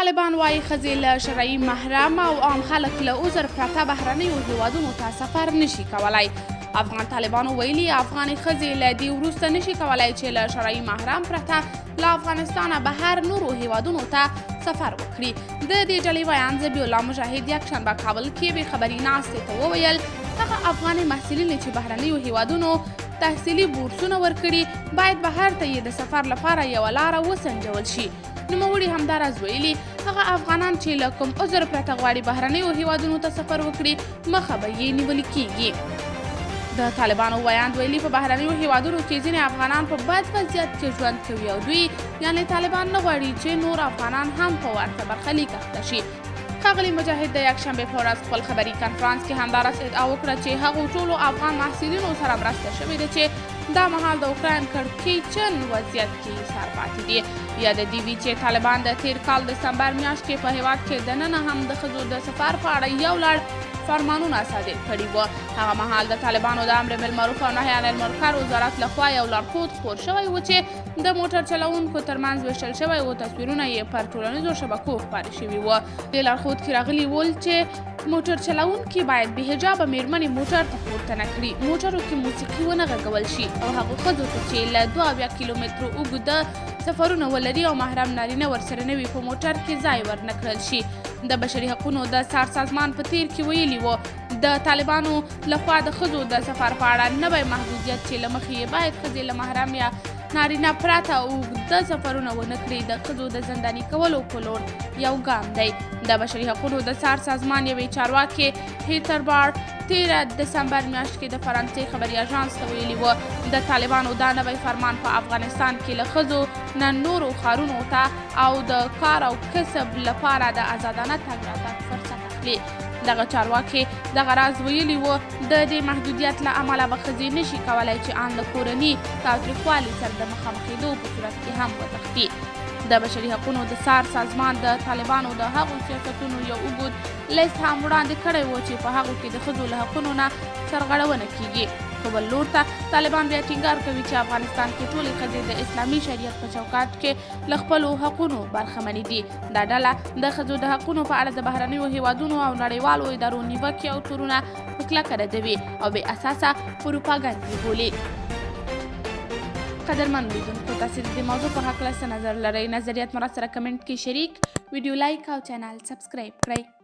طالبان وایي ښځې له شرعي محرم او عام خلک له عذر پرته بهرنیو هیوادونو ته سفر نشي کولی. افغان طالبانو ویلي افغاني ښځې له دې وروسته نشي کولی چې له شرعي محرم پرته له افغانستانه بهر نورو هیوادونو ته سفر وکړي. د دې ډلې ویان ذبیح الله مجاهد یکشنبه کابل کې بې خبري ناستې ته وویل هغه افغاني محصلین چې بهرنیو هیوادونو تحصیلي بورسونه ورکړي باید بهر ته یې د سفر لپاره یوه لاره وسنجول شي. نوموړي همداراز ویلي هغه افغانان چې له کوم عذر پرته غواړي بهرنیو هیوادونو ته سفر وکړي مخه به یې نیول کیږي. د طالبانو ویاند ویلي په بهرنیو هیوادونو کې ځینې افغانان په بد وضعیت کې ژوند کوي او دوی یعنې طالبان نه غواړي چې نور افغانان هم په ورته برخلیک اخته شي. ښاغلي مجاهد د یکشنبې په ورځ خپل خبري کنفرانس کې همداراز ادعا وکړه چې هغو ټولو افغان محصلینو سره مرسته شوې ده چې دا مهال د اوکراین کړکېچن وضعیت کې ایسار پاتې دي. یاد دې وي چې طالبان د تیر کال دسمبر میاشت کې په هیواد کې دننه هم د ښځو د سفر په اړه یو لړ فرمانونه صادر کړي وو. هغه مهال د طالبانو د امر بالمعروف او نهي عن المنکر وزارت لخوا یو لارښود خپور شوی و چې د موټر چلوونکو ترمنځ ویشتل شوی و تصویرونه یې پر ټولنیزو شبکو خپاره شوي وو. دې لارښود کې راغلي ول چې موټر چلوونکي باید بې حجابه میرمنې موټر ته پورته نه کړي، موټرو کې موسیقي ونه غږول شي او هغو ښځو ته چې له 2 کیلومترو اوږده سفرونه ولري او محرم نارینه ورسره نه وي په موټر کې ځای ورنه کړل شي. د بشري حقونو د سار سازمان په تیر کې ویلي و د طالبانو لخوا د ښځو د سفر په اړه نوی محدودیت چې له مخې یې باید ښځې له محرم یا نارینه پرته اوږده سفرونه ونه کړي د ښځو د زنداني کولو په لور یو ګام دی. د بشري حقونو د سار سازمان یوې چارواکې هیتر بار 13 دسمبر میاشت کې د فرانسې خبري اژانس ته ویلي و د طالبانو دا نوی فرمان په افغانستان کې له ښځو نه نورو ښارونو ته او د کار او کسب لپاره د آزادانه تګ راتګ فرصت اخلي. دغه چارواکې دغه راز ویلي و د دې محدودیت له امله به ښځې نشي کولی چې ان له کورني تاوتریخوالي سره د مخامخېدو په صورت کې هم وتښتي. د بشري حقونو د سار سازمان د طالبانو د هغو سیاستونو یو اوږد لیست هم وړاندې کړی و چې په هغو کې د ښځو له حقونو نه سرغړونه کیږي. خو بل لور ته طالبان بیا ټینګار کوي چې افغانستان کې ټولې ښځې د اسلامي شریعت په چوکاټ کې له خپلو حقونو برخمنې دي. دا ډله د ښځو د حقونو په اړه د بهرنیو هیوادونو او نړیوالو ادارو نیوکې او تورونه په کلکه ردوي او بې اساسه پروپاګند یې بولي. قدرمن لیدونکو تاسې د دې موضوع په هکله څه نظر لرئ؟ نظریات مو راسره کمنټ کې شریک، ویډیو لایک او چینل سبسکرایب کړئ.